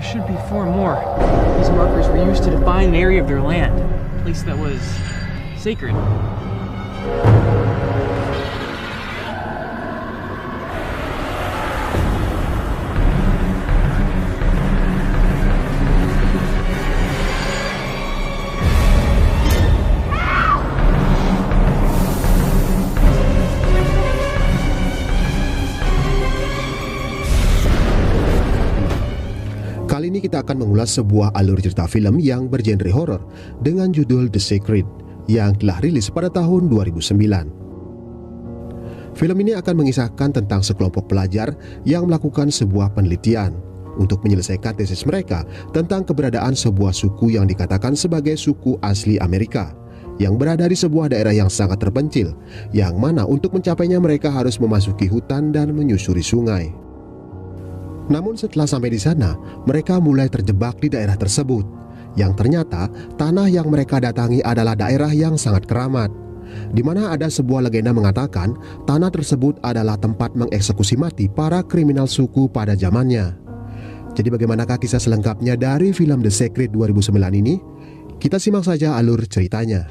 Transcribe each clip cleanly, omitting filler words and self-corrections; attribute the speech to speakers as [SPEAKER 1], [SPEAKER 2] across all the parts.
[SPEAKER 1] should be four more. These markers were used to define an area of their land, a place that was sacred.
[SPEAKER 2] Kali ini kita akan mengulas sebuah alur cerita film yang bergenre horor dengan judul The Secret yang telah rilis pada tahun 2009. Film ini akan mengisahkan tentang sekelompok pelajar yang melakukan sebuah penelitian untuk menyelesaikan tesis mereka tentang keberadaan sebuah suku yang dikatakan sebagai suku asli Amerika yang berada di sebuah daerah yang sangat terpencil, yang mana untuk mencapainya mereka harus memasuki hutan dan menyusuri sungai. Namun setelah sampai di sana, mereka mulai terjebak di daerah tersebut, yang ternyata tanah yang mereka datangi adalah daerah yang sangat keramat, di mana ada sebuah legenda mengatakan tanah tersebut adalah tempat mengeksekusi mati para kriminal suku pada zamannya. Jadi bagaimanakah kisah selengkapnya dari film The Secret 2009 ini? Kita simak saja alur ceritanya.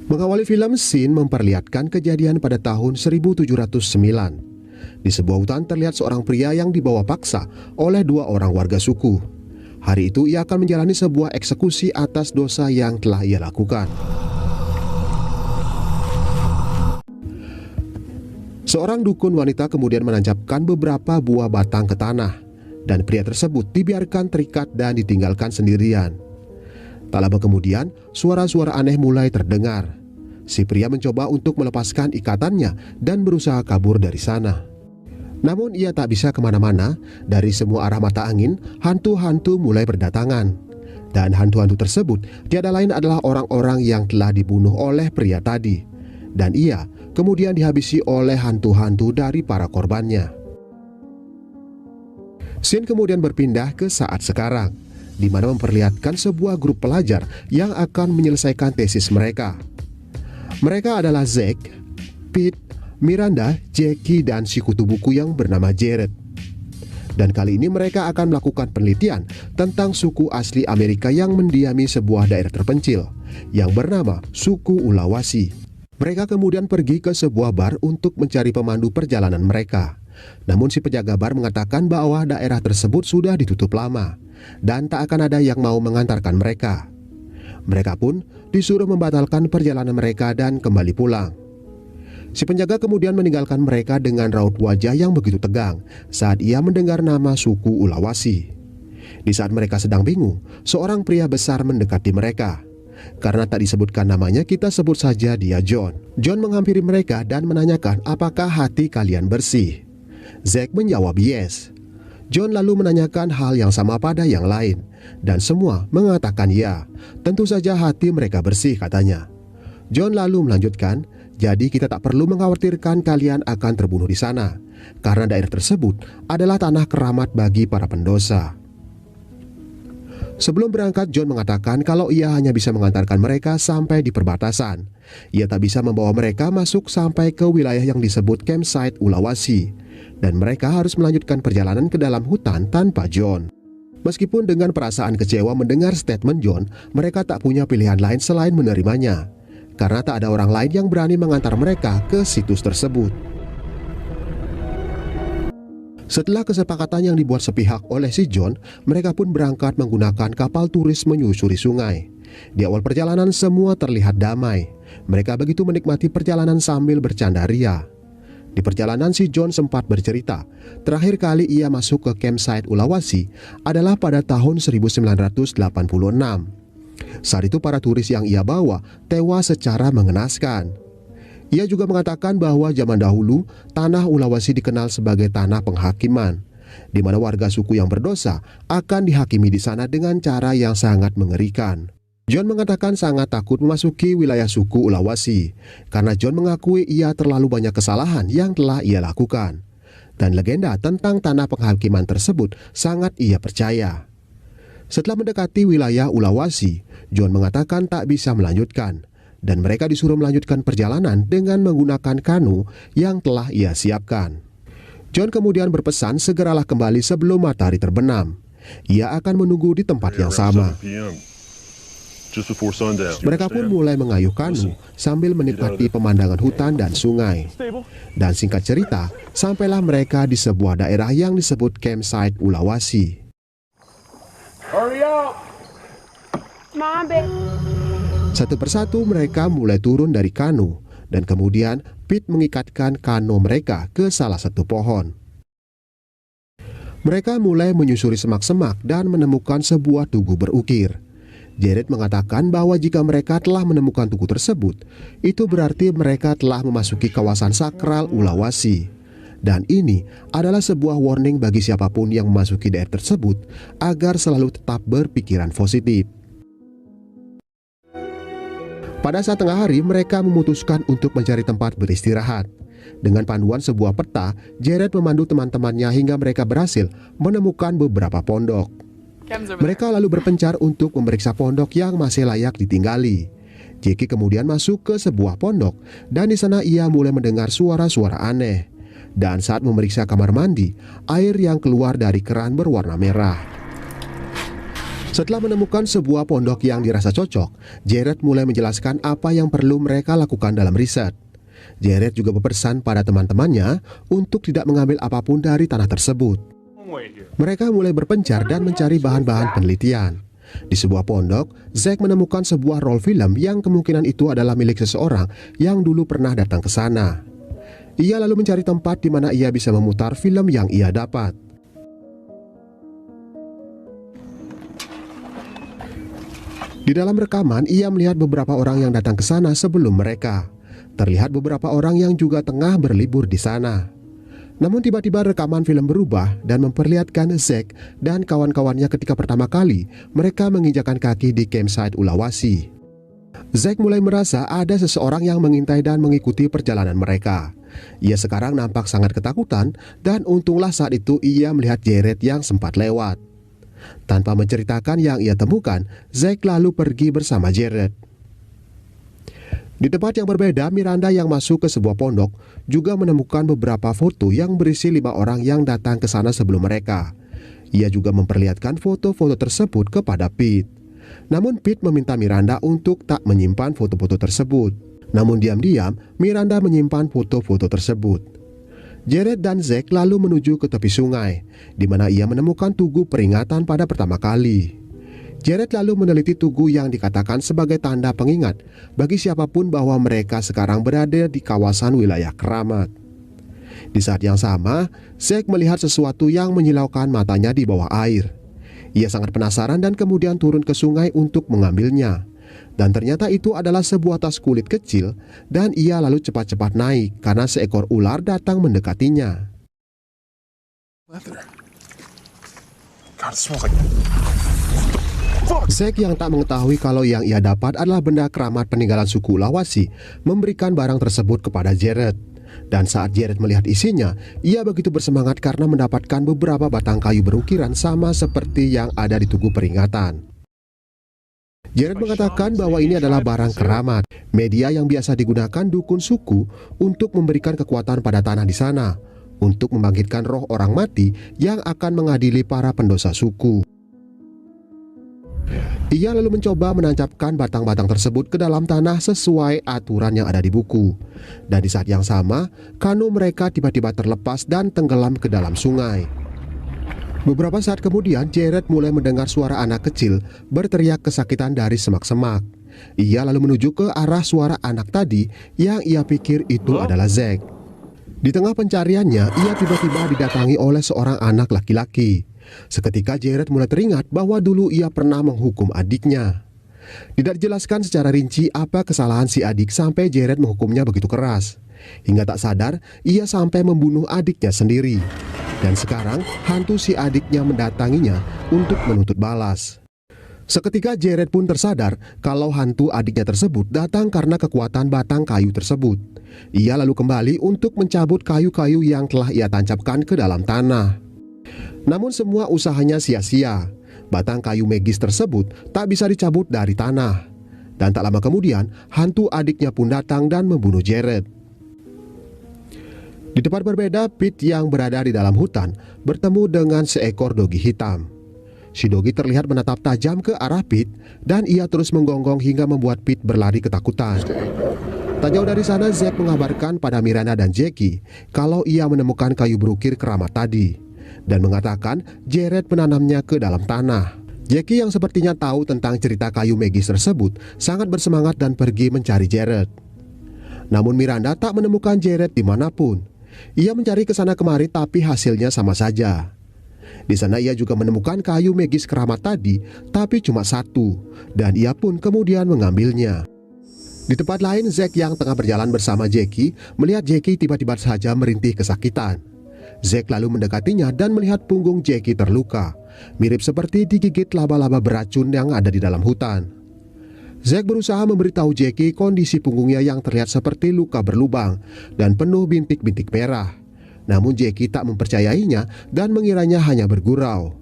[SPEAKER 2] Mengawali film, scene memperlihatkan kejadian pada tahun 1709. Di sebuah hutan terlihat seorang pria yang dibawa paksa oleh dua orang warga suku. Hari itu ia akan menjalani sebuah eksekusi atas dosa yang telah ia lakukan. Seorang dukun wanita kemudian menancapkan beberapa buah batang ke tanah, dan pria tersebut dibiarkan terikat dan ditinggalkan sendirian. Tak lama kemudian, suara-suara aneh mulai terdengar. Si pria mencoba untuk melepaskan ikatannya dan berusaha kabur dari sana. Namun ia tak bisa kemana-mana. Dari semua arah mata angin, hantu-hantu mulai berdatangan. Dan hantu-hantu tersebut tiada lain adalah orang-orang yang telah dibunuh oleh pria tadi. Dan ia kemudian dihabisi oleh hantu-hantu dari para korbannya. Scene kemudian berpindah ke saat sekarang, di mana memperlihatkan sebuah grup pelajar yang akan menyelesaikan tesis mereka. Mereka adalah Zack, Pete, Miranda, Jackie, dan si kutu buku yang bernama Jared. Dan kali ini mereka akan melakukan penelitian tentang suku asli Amerika yang mendiami sebuah daerah terpencil yang bernama suku Ulawasi. Mereka kemudian pergi ke sebuah bar untuk mencari pemandu perjalanan mereka. Namun si penjaga bar mengatakan bahwa daerah tersebut sudah ditutup lama dan tak akan ada yang mau mengantarkan mereka. Mereka pun disuruh membatalkan perjalanan mereka dan kembali pulang. Si penjaga kemudian meninggalkan mereka dengan raut wajah yang begitu tegang saat ia mendengar nama suku Ulawasi. Di saat mereka sedang bingung, seorang pria besar mendekati mereka. Karena tak disebutkan namanya, kita sebut saja dia John. John menghampiri mereka dan menanyakan apakah hati kalian bersih. Zack menjawab yes. John lalu menanyakan hal yang sama pada yang lain, dan semua mengatakan ya. Tentu saja hati mereka bersih, katanya. John lalu melanjutkan, jadi kita tak perlu mengkhawatirkan kalian akan terbunuh di sana, karena daerah tersebut adalah tanah keramat bagi para pendosa. Sebelum berangkat, John mengatakan kalau ia hanya bisa mengantarkan mereka sampai di perbatasan. Ia tak bisa membawa mereka masuk sampai ke wilayah yang disebut campsite Ulawasi, dan mereka harus melanjutkan perjalanan ke dalam hutan tanpa John. Meskipun dengan perasaan kecewa mendengar statement John, mereka tak punya pilihan lain selain menerimanya, karena tak ada orang lain yang berani mengantar mereka ke situs tersebut. Setelah kesepakatan yang dibuat sepihak oleh si John, mereka pun berangkat menggunakan kapal turis menyusuri sungai. Di awal perjalanan semua terlihat damai. Mereka begitu menikmati perjalanan sambil bercanda ria. Di perjalanan si John sempat bercerita, terakhir kali ia masuk ke campsite Ulawasi adalah pada tahun 1986. Saat itu para turis yang ia bawa tewas secara mengenaskan. Ia juga mengatakan bahwa zaman dahulu tanah Ulawasi dikenal sebagai tanah penghakiman, di mana warga suku yang berdosa akan dihakimi di sana dengan cara yang sangat mengerikan. John mengatakan sangat takut memasuki wilayah suku Ulawasi, karena John mengakui ia terlalu banyak kesalahan yang telah ia lakukan. Dan legenda tentang tanah penghakiman tersebut sangat ia percaya. Setelah mendekati wilayah Ulawasi, John mengatakan tak bisa melanjutkan, dan mereka disuruh melanjutkan perjalanan dengan menggunakan kanu yang telah ia siapkan. John kemudian berpesan segeralah kembali sebelum matahari terbenam. Ia akan menunggu di tempat yang sama. Mereka pun mulai mengayuh kanu sambil menikmati pemandangan hutan dan sungai. Dan singkat cerita, sampailah mereka di sebuah daerah yang disebut Campsite Ulawasi. Satu persatu mereka mulai turun dari kanu, dan kemudian Pete mengikatkan kano mereka ke salah satu pohon. Mereka mulai menyusuri semak-semak dan menemukan sebuah tugu berukir. Jared mengatakan bahwa jika mereka telah menemukan tugu tersebut, itu berarti mereka telah memasuki kawasan sakral Ulawasi. Dan ini adalah sebuah warning bagi siapapun yang memasuki daerah tersebut agar selalu tetap berpikiran positif. Pada saat tengah hari, mereka memutuskan untuk mencari tempat beristirahat. Dengan panduan sebuah peta, Jared memandu teman-temannya hingga mereka berhasil menemukan beberapa pondok. Mereka lalu berpencar untuk memeriksa pondok yang masih layak ditinggali. Jackie kemudian masuk ke sebuah pondok, dan di sana ia mulai mendengar suara-suara aneh. Dan saat memeriksa kamar mandi, air yang keluar dari keran berwarna merah. Setelah menemukan sebuah pondok yang dirasa cocok, Jared mulai menjelaskan apa yang perlu mereka lakukan dalam riset. Jared juga berpesan pada teman-temannya untuk tidak mengambil apapun dari tanah tersebut. Mereka mulai berpencar dan mencari bahan-bahan penelitian. Di sebuah pondok, Zack menemukan sebuah roll film yang kemungkinan itu adalah milik seseorang yang dulu pernah datang ke sana. Ia lalu mencari tempat di mana ia bisa memutar film yang ia dapat. Di dalam rekaman, ia melihat beberapa orang yang datang ke sana sebelum mereka. Terlihat beberapa orang yang juga tengah berlibur di sana. Namun tiba-tiba rekaman film berubah dan memperlihatkan Zack dan kawan-kawannya ketika pertama kali mereka menginjakan kaki di Campsite Ulawasi. Zack mulai merasa ada seseorang yang mengintai dan mengikuti perjalanan mereka. Ia sekarang nampak sangat ketakutan, dan untunglah saat itu ia melihat Jared yang sempat lewat. Tanpa menceritakan yang ia temukan, Zack lalu pergi bersama Jared. Di tempat yang berbeda, Miranda yang masuk ke sebuah pondok juga menemukan beberapa foto yang berisi 5 orang yang datang ke sana sebelum mereka. Ia juga memperlihatkan foto-foto tersebut kepada Pete. Namun Pete meminta Miranda untuk tak menyimpan foto-foto tersebut. Namun diam-diam, Miranda menyimpan foto-foto tersebut. Jared dan Zack lalu menuju ke tepi sungai, di mana ia menemukan tugu peringatan pada pertama kali. Jared lalu meneliti tugu yang dikatakan sebagai tanda pengingat bagi siapapun bahwa mereka sekarang berada di kawasan wilayah keramat. Di saat yang sama, Zack melihat sesuatu yang menyilaukan matanya di bawah air. Ia sangat penasaran dan kemudian turun ke sungai untuk mengambilnya. Dan ternyata itu adalah sebuah tas kulit kecil, dan ia lalu cepat-cepat naik karena seekor ular datang mendekatinya. Zack yang tak mengetahui kalau yang ia dapat adalah benda keramat peninggalan suku Ulawasi memberikan barang tersebut kepada Jared. Dan saat Jared melihat isinya, ia begitu bersemangat karena mendapatkan beberapa batang kayu berukiran sama seperti yang ada di tugu peringatan. Jared mengatakan bahwa ini adalah barang keramat, media yang biasa digunakan dukun suku untuk memberikan kekuatan pada tanah di sana, untuk membangkitkan roh orang mati yang akan mengadili para pendosa suku. Ia lalu mencoba menancapkan batang-batang tersebut ke dalam tanah sesuai aturan yang ada di buku. Dan di saat yang sama, kanu mereka tiba-tiba terlepas dan tenggelam ke dalam sungai. Beberapa saat kemudian, Jared mulai mendengar suara anak kecil berteriak kesakitan dari semak-semak. Ia lalu menuju ke arah suara anak tadi yang ia pikir itu adalah Zack. Di tengah pencariannya, ia tiba-tiba didatangi oleh seorang anak laki-laki. Seketika Jared mulai teringat bahwa dulu ia pernah menghukum adiknya. Tidak dijelaskan secara rinci apa kesalahan si adik sampai Jared menghukumnya begitu keras. Hingga tak sadar, ia sampai membunuh adiknya sendiri. Dan sekarang, hantu si adiknya mendatanginya untuk menuntut balas. Seketika Jared pun tersadar kalau hantu adiknya tersebut datang karena kekuatan batang kayu tersebut. Ia lalu kembali untuk mencabut kayu-kayu yang telah ia tancapkan ke dalam tanah. Namun semua usahanya sia-sia. Batang kayu magis tersebut tak bisa dicabut dari tanah. Dan tak lama kemudian, hantu adiknya pun datang dan membunuh Jared. Di tempat berbeda, Pete yang berada di dalam hutan bertemu dengan seekor dogi hitam. Si dogi terlihat menatap tajam ke arah Pete dan ia terus menggonggong hingga membuat Pete berlari ketakutan. Tak jauh dari sana, Zack mengabarkan pada Miranda dan Jackie kalau ia menemukan kayu berukir keramat tadi dan mengatakan Jared menanamnya ke dalam tanah. Jackie yang sepertinya tahu tentang cerita kayu magis tersebut sangat bersemangat dan pergi mencari Jared. Namun Miranda tak menemukan Jared dimanapun. Ia mencari ke sana kemari tapi hasilnya sama saja. Di sana ia juga menemukan kayu magis keramat tadi, tapi cuma satu, dan ia pun kemudian mengambilnya. Di tempat lain, Zack yang tengah berjalan bersama Jackie melihat Jackie tiba-tiba saja merintih kesakitan. Zack lalu mendekatinya dan melihat punggung Jackie terluka, mirip seperti digigit laba-laba beracun yang ada di dalam hutan. Zack berusaha memberitahu Jackie kondisi punggungnya yang terlihat seperti luka berlubang dan penuh bintik-bintik merah. Namun Jackie tak mempercayainya dan mengiranya hanya bergurau.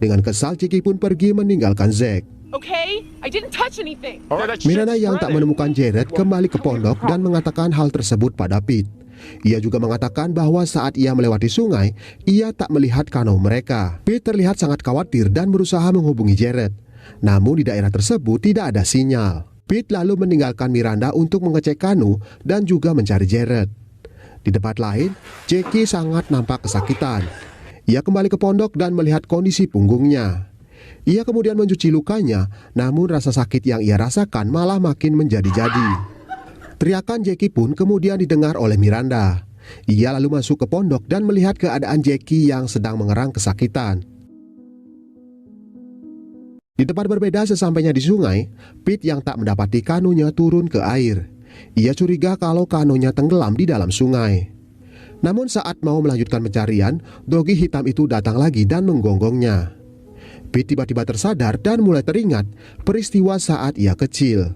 [SPEAKER 2] Dengan kesal, Jackie pun pergi meninggalkan Zack.
[SPEAKER 3] Okay, I didn't touch anything.
[SPEAKER 2] Miranda yang tak menemukan Jared kembali ke pondok dan mengatakan hal tersebut pada Pete. Ia juga mengatakan bahwa saat ia melewati sungai, ia tak melihat kano mereka. Pete terlihat sangat khawatir dan berusaha menghubungi Jared. Namun di daerah tersebut tidak ada sinyal. Pete lalu meninggalkan Miranda untuk mengecek kano dan juga mencari Jared. Di tempat lain, Jackie sangat nampak kesakitan. Ia kembali ke pondok dan melihat kondisi punggungnya. Ia kemudian mencuci lukanya, namun rasa sakit yang ia rasakan malah makin menjadi-jadi. Teriakan Jackie pun kemudian didengar oleh Miranda. Ia lalu masuk ke pondok dan melihat keadaan Jackie yang sedang mengerang kesakitan. Di tempat berbeda, sesampainya di sungai, Pete yang tak mendapati kanonya turun ke air. Ia curiga kalau kanonya tenggelam di dalam sungai. Namun saat mau melanjutkan pencarian, dogi hitam itu datang lagi dan menggonggongnya. Pete tiba-tiba tersadar dan mulai teringat peristiwa saat ia kecil.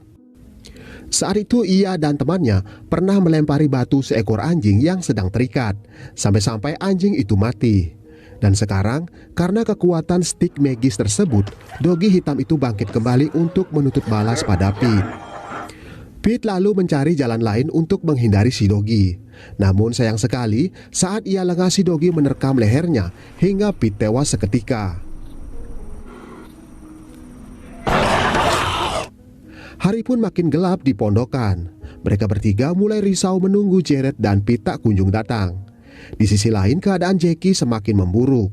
[SPEAKER 2] Saat itu ia dan temannya pernah melempari batu seekor anjing yang sedang terikat, sampai-sampai anjing itu mati. Dan sekarang, karena kekuatan stik magis tersebut, dogi hitam itu bangkit kembali untuk menuntut balas pada Pete. Pete lalu mencari jalan lain untuk menghindari si dogi. Namun sayang sekali, saat ia lengah si dogi menerkam lehernya hingga Pete tewas seketika. Hari pun makin gelap di pondokan. Mereka bertiga mulai risau menunggu Jared dan Pete tak kunjung datang. Di sisi lain, keadaan Jackie semakin memburuk.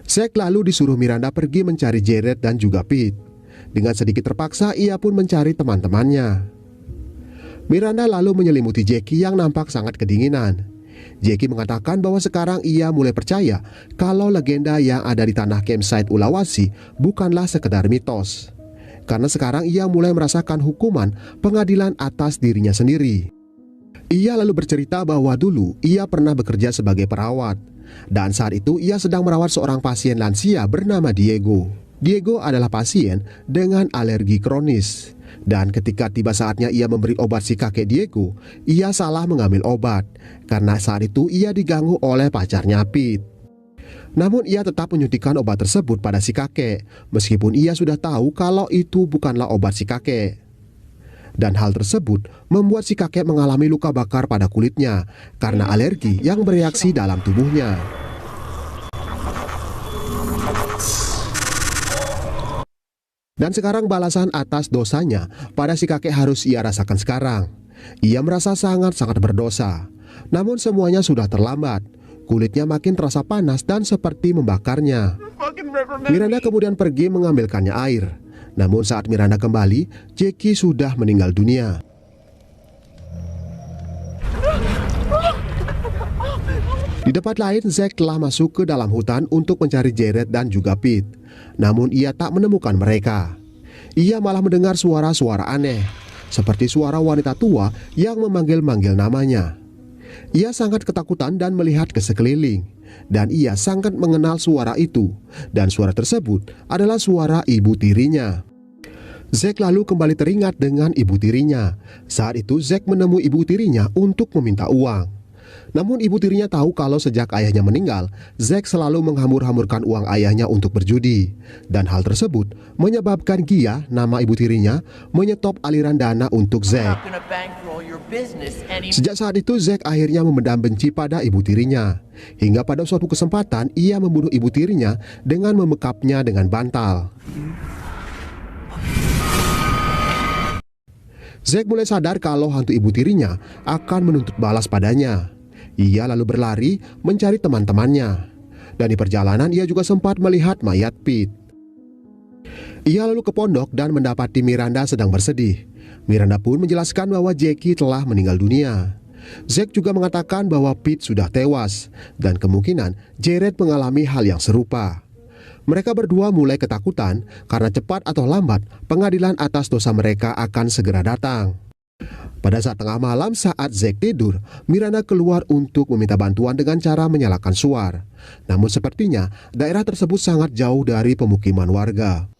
[SPEAKER 2] Zack lalu disuruh Miranda pergi mencari Jared dan juga Pete. Dengan sedikit terpaksa, ia pun mencari teman-temannya. Miranda lalu menyelimuti Jackie yang nampak sangat kedinginan. Jackie mengatakan bahwa sekarang ia mulai percaya kalau legenda yang ada di tanah campsite Ulawasi bukanlah sekedar mitos. Karena sekarang ia mulai merasakan hukuman pengadilan atas dirinya sendiri. Ia lalu bercerita bahwa dulu ia pernah bekerja sebagai perawat. Dan saat itu ia sedang merawat seorang pasien lansia bernama Diego. Diego adalah pasien dengan alergi kronis. Dan ketika tiba saatnya ia memberi obat si kakek Diego, ia salah mengambil obat. Karena saat itu ia diganggu oleh pacarnya Pete. Namun ia tetap menyuntikkan obat tersebut pada si kakek, meskipun ia sudah tahu kalau itu bukanlah obat si kakek. Dan hal tersebut membuat si kakek mengalami luka bakar pada kulitnya karena alergi yang bereaksi dalam tubuhnya. Dan sekarang balasan atas dosanya pada si kakek harus ia rasakan sekarang. Ia merasa sangat-sangat berdosa. Namun semuanya sudah terlambat. Kulitnya makin terasa panas dan seperti membakarnya. Miranda kemudian pergi mengambilkannya air. Namun saat Miranda kembali, Jackie sudah meninggal dunia. Di tempat lain, Zack telah masuk ke dalam hutan untuk mencari Jared dan juga Pete. Namun ia tak menemukan mereka. Ia malah mendengar suara-suara aneh, seperti suara wanita tua yang memanggil-manggil namanya. Ia sangat ketakutan dan melihat ke sekeliling, dan ia sangat mengenal suara itu, dan suara tersebut adalah suara ibu tirinya. Zack lalu kembali teringat dengan ibu tirinya. Saat itu Zack menemui ibu tirinya untuk meminta uang. Namun ibu tirinya tahu kalau sejak ayahnya meninggal, Zack selalu menghambur-hamburkan uang ayahnya untuk berjudi. Dan hal tersebut menyebabkan Gia, nama ibu tirinya, menyetop aliran dana untuk Zack. Sejak saat itu Zack akhirnya memendam benci pada ibu tirinya. Hingga pada suatu kesempatan ia membunuh ibu tirinya dengan memekapnya dengan bantal. Zack mulai sadar kalau hantu ibu tirinya akan menuntut balas padanya. Ia lalu berlari mencari teman-temannya. Dan di perjalanan ia juga sempat melihat mayat Pete. Ia lalu ke pondok dan mendapati Miranda sedang bersedih. Miranda pun menjelaskan bahwa Jackie telah meninggal dunia. Zack juga mengatakan bahwa Pete sudah tewas dan kemungkinan Jared mengalami hal yang serupa. Mereka berdua mulai ketakutan karena cepat atau lambat pengadilan atas dosa mereka akan segera datang. Pada saat tengah malam saat Zack tidur, Miranda keluar untuk meminta bantuan dengan cara menyalakan suar. Namun sepertinya daerah tersebut sangat jauh dari pemukiman warga.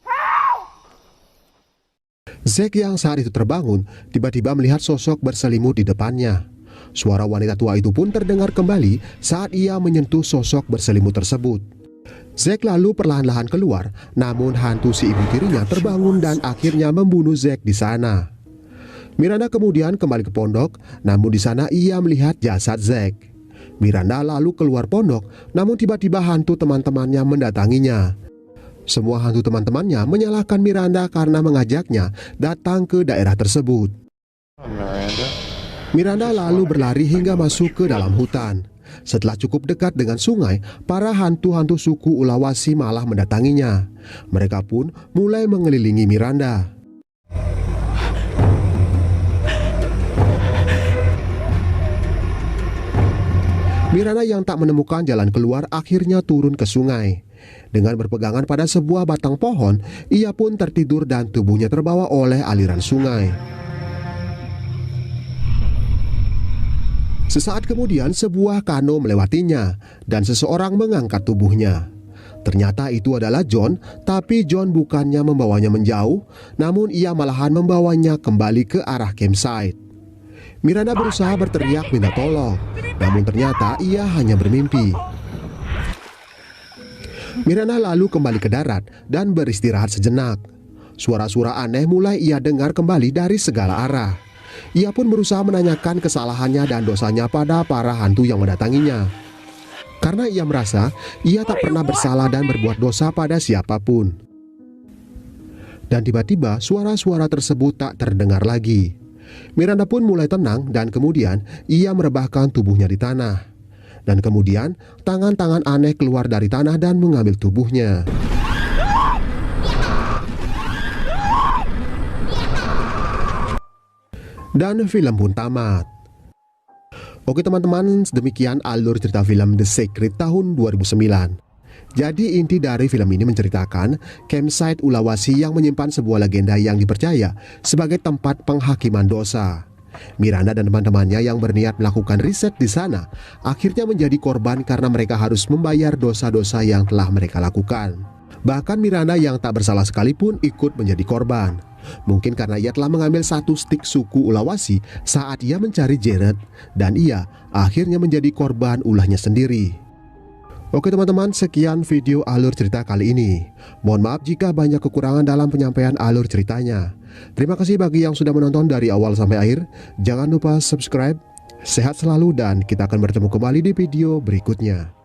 [SPEAKER 2] Zack yang saat itu terbangun tiba-tiba melihat sosok berselimut di depannya. Suara wanita tua itu pun terdengar kembali saat ia menyentuh sosok berselimut tersebut. Zack lalu perlahan-lahan keluar, namun hantu si ibu tirinya terbangun dan akhirnya membunuh Zack di sana. Miranda kemudian kembali ke pondok, namun di sana ia melihat jasad Zack. Miranda lalu keluar pondok, namun tiba-tiba hantu teman-temannya mendatanginya. Semua hantu teman-temannya menyalahkan Miranda karena mengajaknya datang ke daerah tersebut. Miranda lalu berlari hingga masuk ke dalam hutan. Setelah cukup dekat dengan sungai, para hantu-hantu suku Ulawasi malah mendatanginya. Mereka pun mulai mengelilingi Miranda. Miranda yang tak menemukan jalan keluar akhirnya turun ke sungai. Dengan berpegangan pada sebuah batang pohon, ia pun tertidur dan tubuhnya terbawa oleh aliran sungai. Sesaat kemudian sebuah kano melewatinya dan seseorang mengangkat tubuhnya. Ternyata itu adalah John, tapi John bukannya membawanya menjauh, namun ia malahan membawanya kembali ke arah campsite. Miranda berusaha berteriak minta tolong, namun ternyata ia hanya bermimpi. Miranda lalu kembali ke darat dan beristirahat sejenak. Suara-suara aneh mulai ia dengar kembali dari segala arah. Ia pun berusaha menanyakan kesalahannya dan dosanya pada para hantu yang mendatanginya. Karena ia merasa ia tak pernah bersalah dan berbuat dosa pada siapapun. Dan tiba-tiba suara-suara tersebut tak terdengar lagi. Miranda pun mulai tenang dan kemudian ia merebahkan tubuhnya di tanah. Dan kemudian tangan-tangan aneh keluar dari tanah dan mengambil tubuhnya. Dan film pun tamat. Oke teman-teman, demikian alur cerita film The Secret tahun 2009. Jadi inti dari film ini menceritakan campsite Ulawasi yang menyimpan sebuah legenda yang dipercaya sebagai tempat penghakiman dosa. Miranda dan teman-temannya yang berniat melakukan riset di sana akhirnya menjadi korban karena mereka harus membayar dosa-dosa yang telah mereka lakukan. Bahkan Miranda yang tak bersalah sekalipun ikut menjadi korban. Mungkin karena ia telah mengambil satu stik suku Ulawasi saat ia mencari Jared, dan ia akhirnya menjadi korban ulahnya sendiri. Oke teman-teman, sekian video alur cerita kali ini. Mohon maaf jika banyak kekurangan dalam penyampaian alur ceritanya. Terima kasih bagi yang sudah menonton dari awal sampai akhir. Jangan lupa subscribe. Sehat selalu dan kita akan bertemu kembali di video berikutnya.